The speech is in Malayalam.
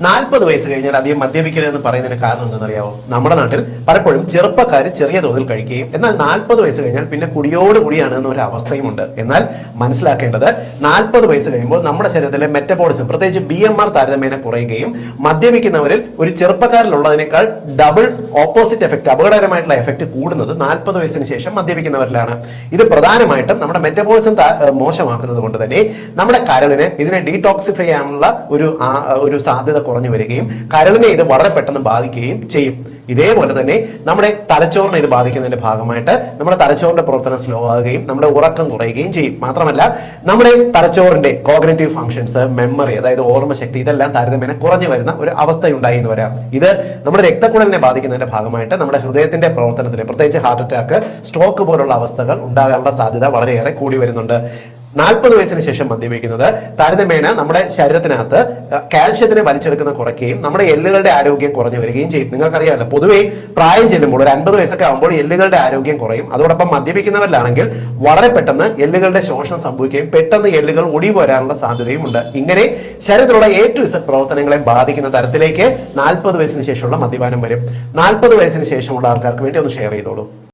40 വയസ്സ് കഴിഞ്ഞാൽ അധികം മദ്യപിക്കരുതെന്ന് പറയുന്നതിന് കാരണം എന്താണെന്നറിയാമോ? നമ്മുടെ നാട്ടിൽ പലപ്പോഴും ചെറുപ്പക്കാർ ചെറിയ തോതിൽ കഴിക്കുകയും എന്നാൽ 40 വയസ്സ് കഴിഞ്ഞാൽ പിന്നെ കുടിയാണ് എന്നൊരു അവസ്ഥയുമുണ്ട്. എന്നാൽ മനസ്സിലാക്കേണ്ടത് 40 വയസ്സ് കഴിയുമ്പോൾ നമ്മുടെ ശരീരത്തിലെ മെറ്റബോളിസം പ്രത്യേകിച്ച് BMR താരതമ്യേന കുറയുകയും മദ്യപിക്കുന്നവരിൽ ഒരു ചെറുപ്പക്കാരിലുള്ളതിനേക്കാൾ ഡബിൾ ഓപ്പോസിറ്റ് എഫക്ട്, അപകടകരമായിട്ടുള്ള എഫക്ട് കൂടുന്നത് 40 വയസ്സിന് ശേഷം മദ്യപിക്കുന്നവരിലാണ്. ഇത് പ്രധാനമായിട്ടും നമ്മുടെ മെറ്റബോളിസം മോശമാക്കുന്നത് കൊണ്ട് തന്നെ നമ്മുടെ കരളിനെ ഇതിനെ ഡീടോക്സിഫൈ ചെയ്യാനുള്ള ഒരു സാധ്യത കുറഞ്ഞു വരികയും കരളിനെ ഇത് വളരെ പെട്ടെന്ന് ബാധിക്കുകയും ചെയ്യും. ഇതേപോലെ തന്നെ നമ്മുടെ തലച്ചോറിനെ ഇത് ബാധിക്കുന്നതിന്റെ ഭാഗമായിട്ട് നമ്മുടെ തലച്ചോറിന്റെ പ്രവർത്തനം സ്ലോ ആകുകയും നമ്മുടെ ഉറക്കം കുറയുകയും ചെയ്യും. മാത്രമല്ല നമ്മുടെ തലച്ചോറിന്റെ കോഗ്നിറ്റീവ് ഫംഗ്ഷൻസ്, മെമ്മറി, അതായത് ഓർമ്മശക്തി, ഇതെല്ലാം താരതമ്യേന കുറഞ്ഞു വരുന്ന ഒരു അവസ്ഥയുണ്ടായി എന്ന് വരാം. ഇത് നമ്മുടെ രക്തക്കുഴലിനെ ബാധിക്കുന്നതിന്റെ ഭാഗമായിട്ട് നമ്മുടെ ഹൃദയത്തിന്റെ പ്രവർത്തനത്തിന് പ്രത്യേകിച്ച് ഹാർട്ട് അറ്റാക്ക്, സ്ട്രോക്ക് പോലുള്ള അവസ്ഥകൾ ഉണ്ടാകാനുള്ള സാധ്യത വളരെയേറെ കൂടി വരുന്നുണ്ട്. 40 വയസ്സിന് ശേഷം മദ്യപിക്കുന്നത് താരതമ്യേന നമ്മുടെ ശരീരത്തിനകത്ത് കാൽഷ്യത്തിനെ വലിച്ചെടുക്കുന്ന കുറയ്ക്കുകയും നമ്മുടെ എല്ലുകളുടെ ആരോഗ്യം കുറഞ്ഞു വരികയും ചെയ്യും. നിങ്ങൾക്കറിയാമല്ലോ, പൊതുവെ പ്രായം ചെല്ലുമ്പോൾ ഒരു 50 വയസ്സൊക്കെ ആകുമ്പോൾ എല്ലുകളുടെ ആരോഗ്യം കുറയും. അതോടൊപ്പം മദ്യപിക്കുന്നവരിലാണെങ്കിൽ വളരെ പെട്ടെന്ന് എല്ലുകളുടെ ശോഷണം സംഭവിക്കുകയും പെട്ടെന്ന് എല്ലുകൾ ഒടിവ് വരാനുള്ള സാധ്യതയും ഉണ്ട്. ഇങ്ങനെ ശരീരത്തിലുള്ള A to Z പ്രവർത്തനങ്ങളെ ബാധിക്കുന്ന തരത്തിലേക്ക് 40 വയസ്സിന് ശേഷമുള്ള മദ്യപാനം വരും. 40 വയസ്സിന് ശേഷമുള്ള ആൾക്കാർക്ക് വേണ്ടി ഒന്ന് ഷെയർ ചെയ്തോളൂ.